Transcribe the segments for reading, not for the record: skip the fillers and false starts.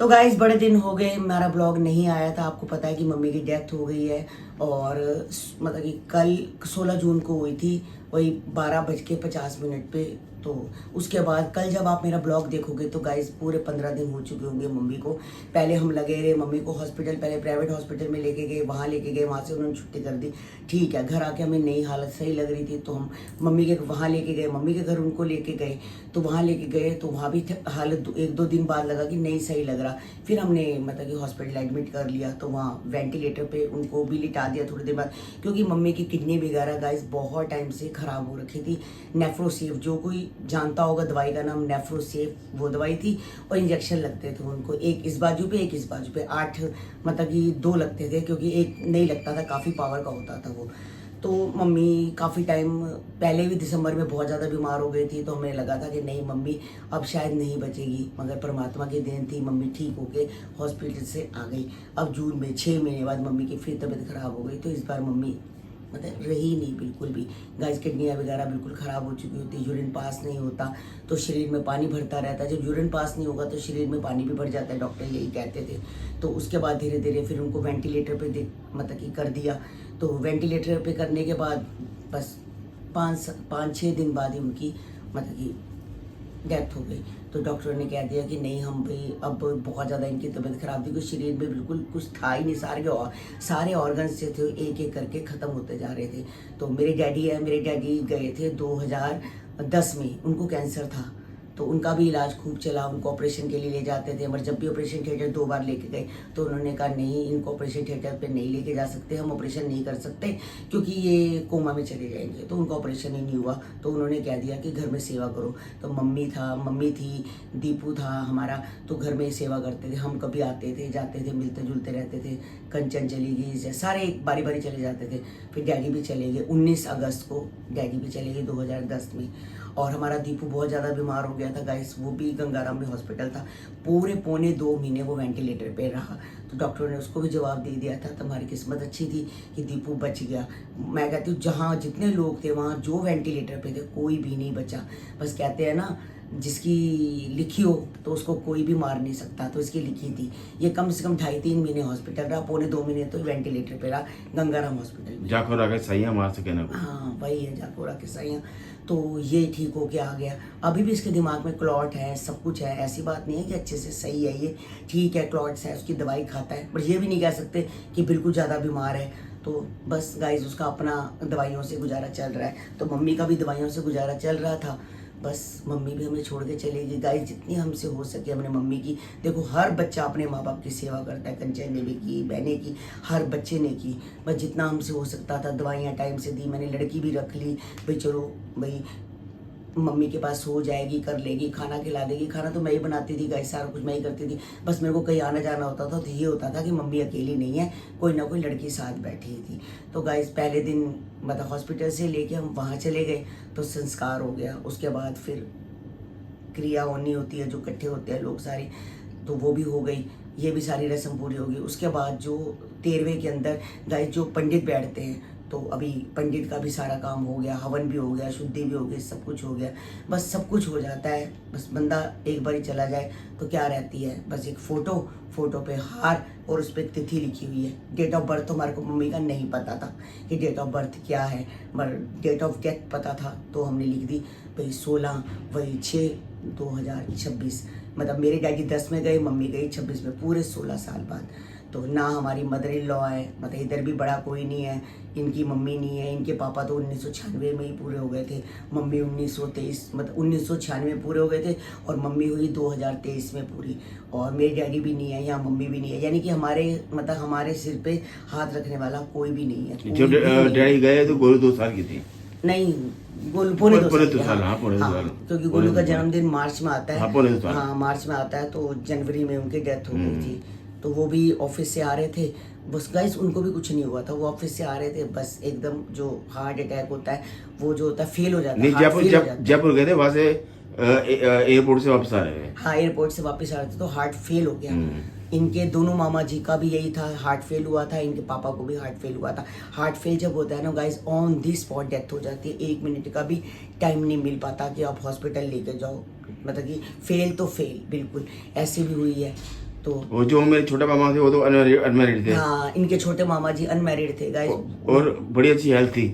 तो गाइस बड़े दिन हो गए हमारा ब्लॉग नहीं आया था। आपको पता है कि मम्मी की डेथ हो गई है और मतलब कि कल 16 जून को हुई थी, वही 12:50 पे। तो उसके बाद कल जब आप मेरा ब्लॉग देखोगे तो गाइस पूरे 15 दिन हो चुके होंगे मम्मी को। पहले हम लगे रहे मम्मी को हॉस्पिटल, पहले प्राइवेट हॉस्पिटल में लेके गए, वहाँ लेके गए, वहाँ से उन्होंने छुट्टी कर दी। ठीक है, घर आके हमें नई हालत सही लग रही थी तो हम मम्मी के वहाँ लेके गए, मम्मी के घर उनको लेके गए। तो वहाँ लेके गए तो वहाँ भी हालत 1-2 दिन बाद लगा कि नहीं सही लग रहा। फिर हमने मतलब कि हॉस्पिटल एडमिट कर लिया तो वहाँ वेंटिलेटर पे उनको भी लिटा दिया थोड़ी देर बाद, क्योंकि मम्मी की किडनी वगैरह गाइस बहुत टाइम से ख़राब हो रखी थी। नेफ्रोसेफ, जो कोई जानता होगा दवाई का नाम नेफ्रोसेफ, वो दवाई थी और इंजेक्शन लगते थे उनको, एक इस बाजू पे एक इस बाजू पे, 8 मतलब कि 2 लगते थे क्योंकि एक नहीं लगता था, काफ़ी पावर का होता था वो। तो मम्मी काफ़ी टाइम पहले भी दिसंबर में बहुत ज़्यादा बीमार हो गई थी तो हमें लगा था कि नहीं मम्मी अब शायद नहीं बचेगी, मगर परमात्मा की देन थी मम्मी ठीक होके हॉस्पिटल से आ गई। अब जून में 6 महीने बाद मम्मी की फिर तबीयत ख़राब हो गई तो इस बार मम्मी मतलब रही नहीं बिल्कुल भी। गाइस किडनियाँ वगैरह बिल्कुल ख़राब हो चुकी होती, यूरिन पास नहीं होता तो शरीर में पानी भरता रहता है। जब यूरिन पास नहीं होगा तो शरीर में पानी भी भर जाता है, डॉक्टर यही कहते थे। तो उसके बाद धीरे धीरे फिर उनको वेंटिलेटर पे मतलब कि कर दिया। तो वेंटिलेटर पे करने के बाद बस 5-6 दिन बाद ही उनकी मतलब कि डेथ हो गई। तो डॉक्टर ने कह दिया कि नहीं हम भाई अब बहुत ज़्यादा इनकी तबीयत ख़राब थी, कुछ शरीर में बिल्कुल कुछ था ही नहीं, सारे ऑर्गन्स जो थे एक एक करके ख़त्म होते जा रहे थे। तो मेरे डैडी गए थे 2010 में, उनको कैंसर था तो उनका भी इलाज खूब चला, उनको ऑपरेशन के लिए ले जाते थे, मगर जब भी ऑपरेशन थिएटर 2 बार लेके गए तो उन्होंने कहा नहीं इनको ऑपरेशन थिएटर पे नहीं लेके जा सकते, हम ऑपरेशन नहीं कर सकते क्योंकि ये कोमा में चले जाएंगे। तो उनका ऑपरेशन ही नहीं हुआ तो उन्होंने कह दिया कि घर में सेवा करो। तो मम्मी थी, दीपू था हमारा, तो घर में ही सेवा करते थे। हम कभी आते थे जाते थे, मिलते जुलते रहते थे। कंचन चली गई, सारे बारी बारी चले जाते थे। फिर डैडी भी चले गए 19 अगस्त को, डैडी भी चले गए 2010 में। और हमारा दीपू बहुत ज़्यादा बीमार हो गया था गाइस, वो भी गंगाराम में हॉस्पिटल था, पूरे पौने 2 महीने वो वेंटिलेटर पे रहा। तो डॉक्टर ने उसको भी जवाब दे दिया था। तो हमारी किस्मत अच्छी थी कि दीपू बच गया। मैं कहती हूँ जहाँ जितने लोग थे वहाँ जो वेंटिलेटर पे थे कोई भी नहीं बचा। बस कहते हैं ना जिसकी लिखी हो तो उसको कोई भी मार नहीं सकता, तो इसकी लिखी थी। ये कम से कम 2.5-3 महीने हॉस्पिटल रहा, पौने 2 महीने तो वेंटिलेटर पे रहा गंगाराम हॉस्पिटल में। जाको राके सैया मार सके ना। हाँ वही है, जाकोरा के सैया। तो ये ठीक हो के आ गया। अभी भी इसके दिमाग में क्लॉट है, सब कुछ है, ऐसी बात नहीं है कि अच्छे से सही है, ये ठीक है, क्लॉट्स है, उसकी दवाई खाता है, पर ये भी नहीं कह सकते कि बिल्कुल ज़्यादा बीमार है। तो बस गाइस उसका अपना दवाइयों से गुजारा चल रहा है, तो मम्मी का भी दवाइयों से गुजारा चल रहा था। बस मम्मी भी हमें छोड़ के चली गई। गाइस जितनी हमसे हो सके हमने मम्मी की, देखो हर बच्चा अपने माँ बाप की सेवा करता है, कंचन ने भी की, बहने की, हर बच्चे ने की। बस जितना हमसे हो सकता था दवाइयाँ टाइम से दी, मैंने लड़की भी रख ली भाई, चलो भाई मम्मी के पास हो जाएगी, कर लेगी, खाना खिला देगी। खाना तो मैं ही बनाती थी गाइस, सारा कुछ मैं ही करती थी। बस मेरे को कहीं आना जाना होता था तो ये होता था कि मम्मी अकेली नहीं है, कोई ना कोई लड़की साथ बैठी थी। तो गाइस पहले दिन मतलब हॉस्पिटल से लेके हम वहाँ चले गए तो संस्कार हो गया। उसके बाद फिर क्रिया होनी होती है, जो इकट्ठे होते हैं लोग सारे, तो वो भी हो गई। ये भी सारी रस्म पूरी होगी। उसके बाद जो 13वें के अंदर गाइस जो पंडित बैठते हैं, तो अभी पंडित का भी सारा काम हो गया, हवन भी हो गया, शुद्धि भी हो गई, सब कुछ हो गया। बस सब कुछ हो जाता है, बस बंदा एक बार ही चला जाए तो क्या रहती है, बस एक फोटो पे हार और उस पर तिथि लिखी हुई है। डेट ऑफ बर्थ तो हमारे को मम्मी का नहीं पता था कि डेट ऑफ बर्थ क्या है, मगर डेट ऑफ डेथ पता था तो हमने लिख दी भाई 16/6/2026। मतलब मेरे डैडी 10 में गए, मम्मी गई 26 में, पूरे 16 साल बाद। तो ना हमारी मदर इन लॉ है, मतलब इधर भी बड़ा कोई नहीं है, इनकी मम्मी नहीं है, इनके पापा तो 1996 में ही पूरे हो गए थे, मम्मी 1923 मतलब 1996 में पूरे हो गए थे और मम्मी हुई 2023 में पूरी। और मेरे डैडी भी नहीं है, यहाँ मम्मी भी नहीं है, यानी कि हमारे सिर पे हाथ रखने वाला कोई भी नहीं है। जब डैडी गए तो गोलू 2 साल की थी। नहीं, गोलू पौने 2 साल की, हाँ, पौने 2 साल, क्योंकि गोलू का जन्मदिन मार्च में आता है। हाँ, पौने 2 साल। हाँ मार्च में आता है, तो जनवरी में उनकी डेथ हो गई थी। तो वो भी ऑफिस से आ रहे थे, बस गाइस उनको भी कुछ नहीं हुआ था, वो ऑफिस से आ रहे थे, बस एकदम जो हार्ट अटैक होता है वो जो होता है फेल हो जाता है। नहीं, जयपुर गए थे, वहां से एयरपोर्ट से वापस आ रहे हैं। हाँ एयरपोर्ट से वापस आ रहे थे तो हार्ट फेल हो गया। इनके दोनों मामा जी का भी यही था, हार्ट फेल हुआ था, इनके पापा को भी हार्ट फेल हुआ था। हार्ट फेल जब होता है ना guys, on the spot death हो जाती है, 1 मिनट का भी टाइम नहीं मिल पाता कि आप हॉस्पिटल लेके जाओ, मतलब कि फेल तो फेल बिल्कुल, ऐसे भी हुई है। तो वो जो मेरे छोटे मामा थे वो तो अनमैरिड थे। हाँ, इनके छोटे मामा जी अनमैरिड थे गाइस। और बड़ी अच्छी हेल्थ थी,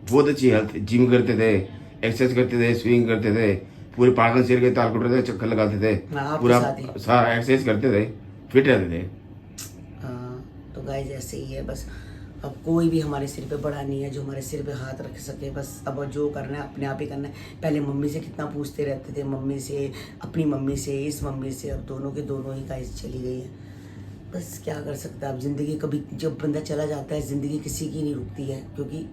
बहुत अच्छी हेल्थ। जिम करते थे, एक्सरसाइज करते थे, स्विंग करते थे, पूरे पार्क शेर के ताल कुटते थे, चक्कर लगाते थे, हाँ, आपके पूरा साथ ही। सारा एक्सरसाइज करते थे, फिट रहते थे। हाँ, तो गाइस ऐसे ही है बस। अब कोई भी हमारे सिर पे बड़ा नहीं है जो हमारे सिर पे हाथ रख सके। बस अब जो करना है अपने आप ही करना है। पहले मम्मी से कितना पूछते रहते थे, मम्मी से, अपनी मम्मी से, इस मम्मी से। अब दोनों के दोनों ही गाइस चली गई है। बस क्या कर सकता है अब। ज़िंदगी कभी जब बंदा चला जाता है, ज़िंदगी किसी की नहीं रुकती है। क्योंकि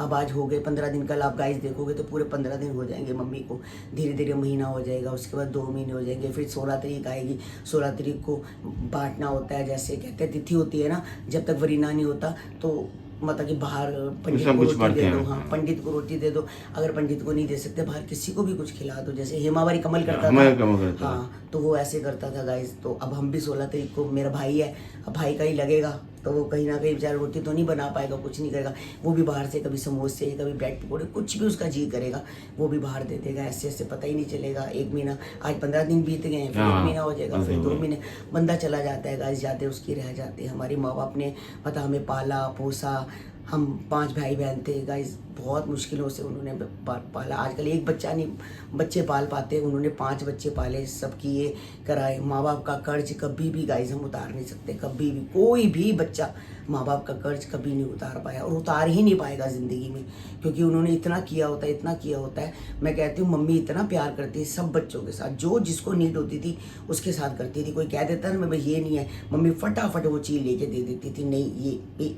अब आज हो गए 15 दिन, कल आप गाइस देखोगे तो पूरे 15 दिन हो जाएंगे मम्मी को। धीरे धीरे महीना हो जाएगा, उसके बाद 2 महीने हो जाएंगे, फिर 16 तारीख आएगी। 16 तारीख को बांटना होता है, जैसे कहते हैं तिथि होती है ना, जब तक वरीना नहीं होता तो मतलब कि बाहर पंडित सब को कुछ रोटी बांटते दे दो। हैं। हाँ, पंडित को रोटी दे दो। अगर पंडित को नहीं दे सकते, बाहर किसी को भी कुछ खिला दो। जैसे हेमावरी कमल करता हमारे था। कम करता था। हाँ, तो वो ऐसे करता था गाइस। तो अब हम भी 16 तारीख को, मेरा भाई है, अब भाई का ही लगेगा, तो वो कहीं ना कहीं बेचारा रोटी तो नहीं बना पाएगा, कुछ नहीं करेगा। वो भी बाहर से कभी समोसे, कभी ब्रेड पकौड़े, कुछ भी उसका जी करेगा वो भी बाहर दे देगा। ऐसे ऐसे पता ही नहीं चलेगा। 1 महीना, आज 15 दिन बीत गए हैं, फिर 1 महीना हो जाएगा, फिर 2 महीने। बंदा चला जाता है गाइस, यादें उसकी रह जाती है। हमारी माँ बाप ने मतलब हमें पाला पोसा। हम 5 भाई बहन थे गाइस, बहुत मुश्किलों से उन्होंने पाला। आजकल एक बच्चा नहीं बच्चे पाल पाते, उन्होंने 5 बच्चे पाले, सब किए कराए। माँ बाप का कर्ज कभी भी गाइस हम उतार नहीं सकते, कभी भी। कोई भी बच्चा माँ बाप का कर्ज कभी नहीं उतार पाया और उतार ही नहीं पाएगा ज़िंदगी में, क्योंकि उन्होंने इतना किया होता है, इतना किया होता है। मैं कहती हूँ मम्मी इतना प्यार करती है सब बच्चों के साथ, जो जिसको नीड होती थी उसके साथ करती थी। कोई कह देता ना भाई ये नहीं है, मम्मी फटाफट वो चीज़ लेके दे देती थी। नहीं ये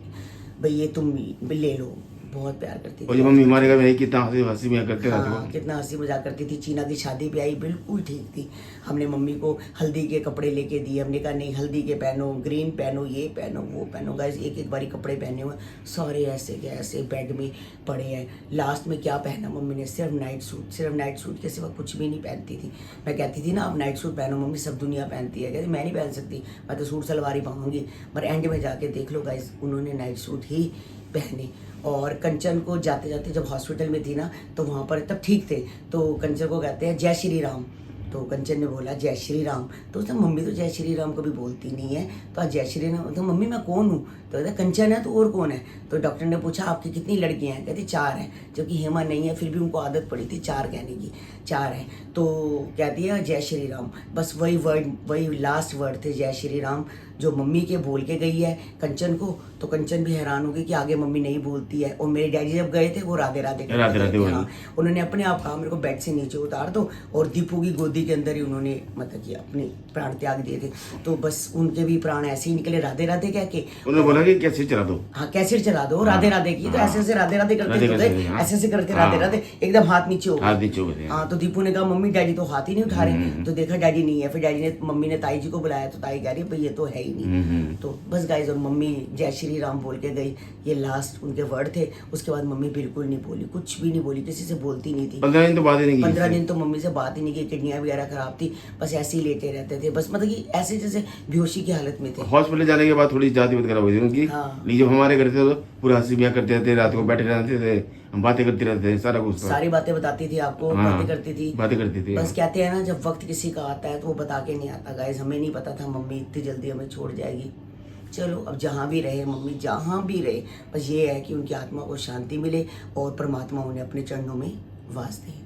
भाई ये तुम ले लो। बहुत प्यार करती और थी। जब मम्मी हमारे घर में कितना हंसी मजाक करते रहते हाँ, थे। कितना हंसी मजाक करती थी। चीना की शादी पे आई, बिल्कुल ठीक थी। हमने मम्मी को हल्दी के कपड़े लेके दिए। हमने कहा नहीं, हल्दी के पहनो, ग्रीन पहनो, ये पहनो, वो पहनो। गाइस एक एक बारी कपड़े पहने हुए सारे ऐसे के ऐसे बेड में पड़े हैं। लास्ट में क्या पहना मम्मी ने? सिर्फ नाइट सूट। सिर्फ नाइट सूट के सिवा कुछ भी नहीं पहनती थी। मैं कहती थी ना आप नाइट सूट पहनो मम्मी, सब दुनिया पहनती है। कहती मैं नहीं पहन सकती, मैं तो सूट सलवार ही पहनूंगी। पर एंड में जाके देख लो गाइस, उन्होंने नाइट सूट ही पहने। और कंचन को जाते जाते जब हॉस्पिटल में थी ना, तो वहाँ पर तब ठीक थे, तो कंचन को कहते हैं जय श्री राम। तो कंचन ने बोला जय श्री राम। तो उसने मम्मी तो जय श्री राम कभी बोलती नहीं है, तो आज जय श्री राम। तो मम्मी मैं कौन हूँ? तो कहता कंचन है, तो और कौन है? तो डॉक्टर ने पूछा आपकी कितनी लड़कियां हैं? कहती 4 हैं। जबकि हेमा नहीं है, फिर भी उनको आदत पड़ी थी 4 कहने की, 4 हैं। तो कहती है जय श्री राम। बस वही वर्ड, वही लास्ट वर्ड थे जय श्री राम, जो मम्मी के बोल के गई है कंचन को। तो कंचन भी हैरान हो गई कि आगे मम्मी नहीं बोलती है। और मेरे डैडी जब गए थे वो राधे राधे हाँ, उन्होंने अपने आप कहा मेरे को बेड से नीचे उतार दो, और दीपू की गोदी के अंदर ही उन्होंने मतलब कि अपने प्राण त्याग दिए थे। तो बस उनके भी प्राण ऐसे ही निकले राधे राधे कह के। उन्होंने बोला कि कैसे चला दो। हाँ, कैसे चला दो, राधे राधे की। तो ऐसे ऐसे राधे राधे करते थे, ऐसे ऐसे करके राधे राधे एकदम हाथ नीचे हो गए। हाँ, तो दीपू ने कहा मम्मी डैडी तो हाथ ही नहीं उठा रहे। तो देखा डैडी नहीं है। फिर डैडी ने, मम्मी ने ताई जी को बुलाया, तो ताई कह रही भाई ये तो है ही नहीं। तो बस गाइस, और मम्मी जय श्री राम बोल के गई। ये लास्ट उनके वर्ड थे। उसके बाद मम्मी बिल्कुल नहीं बोली, कुछ भी नहीं बोली, किसी से बोलती नहीं थी। 15 दिन तो बात ही नहीं की। 15 दिन तो मम्मी से बात ही नहीं की। किडनियां वगैरह खराब थी, बस ऐसे ही लेटे रहते थे। बस मतलब कि ऐसे जैसे बेहोशी की हालत में थे। हॉस्पिटल जाने के बाद थोड़ी जाति खराब हुई थी उनकी। हाँ। नहीं, जब हमारे घर थे तो पूरा हंसी मजाक करते रहते, रात को बैठे रहते थे, हम बातें करते रहते थे, सारा कुछ। सारी बातें बताती थी आपको। हाँ, बातें करती थी। बस कहते हैं ना, जब वक्त किसी का आता है तो वो बता के नहीं आता। गाइस हमें नहीं पता था मम्मी इतनी जल्दी हमें छोड़ जाएगी। चलो अब जहाँ भी रहे मम्मी, जहाँ भी रहे, बस ये है कि उनकी आत्मा को शांति मिले और परमात्मा उन्हें अपने चरणों में वास दे।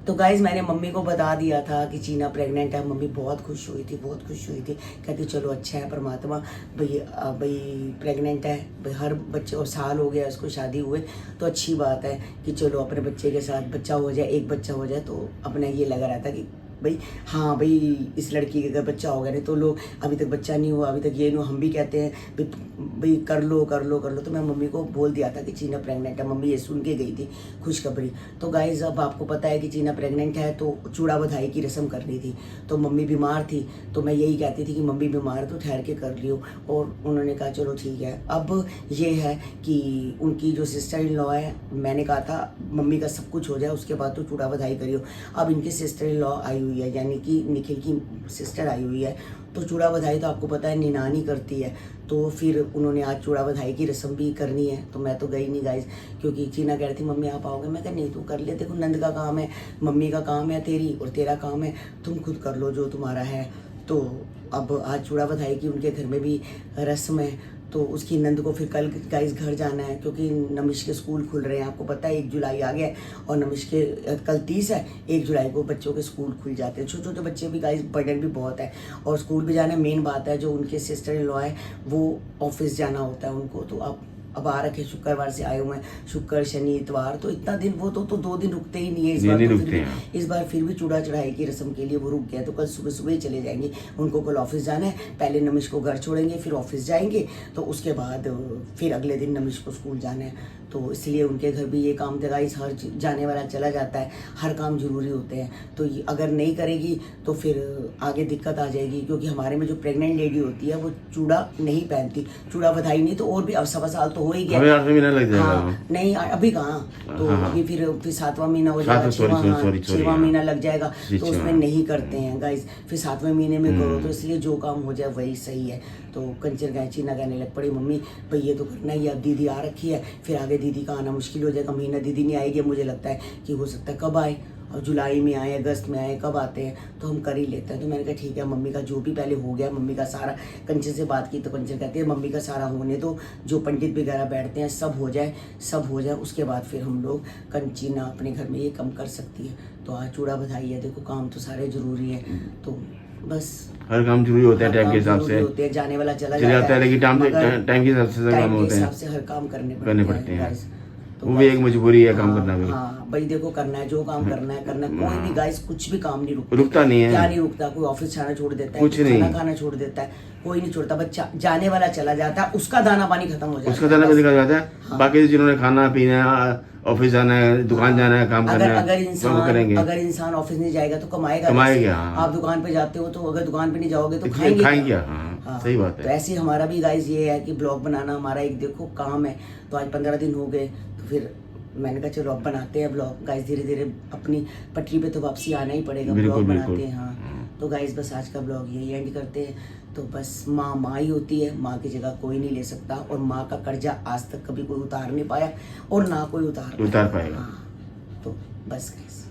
तो गाइज मैंने मम्मी को बता दिया था कि चीना प्रेग्नेंट है। मम्मी बहुत खुश हुई थी, बहुत खुश हुई थी। कहती चलो अच्छा है परमात्मा, भाई प्रेग्नेंट है, भाई हर बच्चे, और साल हो गया उसको शादी हुए, तो अच्छी बात है कि चलो अपने बच्चे के साथ बच्चा हो जाए, एक बच्चा हो जाए तो अपना ये लगा रहता कि भाई हाँ भाई इस लड़की के अगर बच्चा हो गया। नहीं तो लोग अभी तक बच्चा नहीं हुआ, अभी तक ये नहीं, हम भी कहते हैं भाई कर लो कर लो कर लो। तो मैं मम्मी को बोल दिया था कि चीना प्रेग्नेंट है। मम्मी ये सुन के गई थी खुशखबरी। तो गाइज अब आपको पता है कि चीना प्रेग्नेंट है, तो चूड़ा बधाई की रस्म करनी थी। तो मम्मी बीमार थी, तो मैं यही कहती थी कि मम्मी बीमार है तो ठहर के कर लियो। और उन्होंने कहा चलो ठीक है। अब ये है कि उनकी जो सिस्टर इन लॉ है, मैंने कहा था मम्मी का सब कुछ हो जाए उसके बाद तो चूड़ा बधाई करियो। अब इनकी सिस्टर इन लॉ आई हुई है, यानी कि निखिल की सिस्टर आई हुई है। तो चूड़ा बधाई तो आपको पता है निनानी करती है। तो फिर उन्होंने आज चूड़ा बधाई की रस्म भी करनी है, तो मैं तो गई नहीं गाइस, क्योंकि चीना कह रही थी मम्मी आप आओगे। मैं कहा नहीं तू कर ले, देखो नंद का काम है, मम्मी का काम है तेरी, और तेरा काम है, तुम खुद कर लो जो तुम्हारा है। तो अब आज चूड़ा बधाई की उनके घर में भी रस्म है, तो उसकी नंद को फिर कल गाइस घर जाना है, क्योंकि नमिश के स्कूल खुल रहे हैं। आपको पता है 1 जुलाई आ गया है और नमिश के कल 30 है, 1 जुलाई को बच्चों के स्कूल खुल जाते हैं। छोटे छोटे बच्चे भी गाइस, बर्डन भी बहुत है और स्कूल भी जाना मेन बात है। जो उनके सिस्टर इन लॉ है वो ऑफिस जाना होता है उनको, तो अब आ रखे शुक्रवार से आए हुए हैं, शुक्र शनि इतवार, तो इतना दिन वो तो 2 दिन रुकते ही नहीं है। इस बार फिर भी चूड़ा चढ़ाई की रस्म के लिए वो रुक गया, तो कल सुबह सुबह ही चले जाएंगे। उनको कल ऑफिस जाना है, पहले नमिश को घर छोड़ेंगे फिर ऑफिस जाएंगे, तो उसके बाद फिर अगले दिन नमिश को स्कूल जाना है। तो इसलिए उनके घर भी ये काम देगा, इस हर जाने वाला चला जाता है, हर काम जरूरी होते हैं। तो अगर नहीं करेगी तो फिर आगे दिक्कत आ जाएगी, क्योंकि हमारे में जो प्रेग्नेंट लेडी होती है वो चूड़ा नहीं पहनती, चूड़ा बधाई नहीं, तो और भी अब 1.25 साल तो हो ही गया। 8 महीना लग जाएगा। हाँ, नहीं अभी कहाँ, तो अभी फिर 7वां महीना हो जाएगा, 6वां महीना लग जाएगा, तो उसमें नहीं करते हैं गाइस। फिर 7वें महीने में करो, तो इसलिए जो काम हो जाए वही सही है। तो कंचर कैंची ना कहने लग पड़ी मम्मी भाई ये तो करना ही है, अब दीदी आ रखी है, फिर आगे दीदी का आना मुश्किल हो जाएगा। महीना दीदी नहीं आएगी, मुझे लगता है कि हो सकता है कब आए, और जुलाई में आए, अगस्त में आए, कब आते हैं, तो हम कर ही लेते हैं। तो मैंने कहा ठीक है, मम्मी का जो भी पहले हो गया, मम्मी का सारा, कंचन से बात की तो कंचन कहती है मम्मी का सारा होने दो, जो पंडित वगैरह बैठते हैं सब हो जाए, उसके बाद फिर हम लोग कंची ना अपने घर में ये कम कर सकती है। तो आज चूड़ा बधाई है, देखो काम तो सारे जरूरी है, तो बस हर काम जरूरी होता है, टाइम के हिसाब से होते हैं, जाने वाला चला जाता है, लेकिन टाइम के हिसाब से काम होते हैं, से हर काम करने पड़ते हैं। तो वो भी एक मजबूरी है काम करना भी। हाँ भाई देखो, करना है जो काम करना है करना है। कोई भी गाइस कुछ भी काम नहीं रुकता नहीं है, क्या नहीं रुकता। कोई ऑफिस जाना छोड़ देता है, कुछ नहीं, खाना खाना छोड़ देता है, कोई नहीं छोड़ता। बच्चा जाने वाला चला जाता है, उसका दाना पानी खत्म हो जाता है, उसका दाना पानी खत्म हो जाता है। बाकी जिन्होंने खाना पीना, ऑफिस जाना है, दुकान जाना है, काम करना है, अगर इंसान ऑफिस नहीं जाएगा तो कमाएगा। आप दुकान पे जाते हो, तो अगर दुकान पे नहीं जाओगे तो खाएंगे। हाँ, सही बात है। तो ऐसे हमारा भी गाइस ये है कि ब्लॉग बनाना हमारा एक देखो काम है। तो आज 15 दिन हो गए, तो फिर मैंने कहा चलो अब बनाते हैं ब्लॉग। गाइस धीरे धीरे अपनी पटरी पे तो वापसी आना ही पड़ेगा, ब्लॉग बनाते हैं। हाँ, तो गाइस बस आज का ब्लॉग यही एंड करते हैं। तो बस माँ ही होती है, माँ की जगह कोई नहीं ले सकता, और माँ का कर्जा आज तक कभी कोई उतार नहीं पाया और ना कोई उतार पाएगा। हाँ, तो बस गाइस।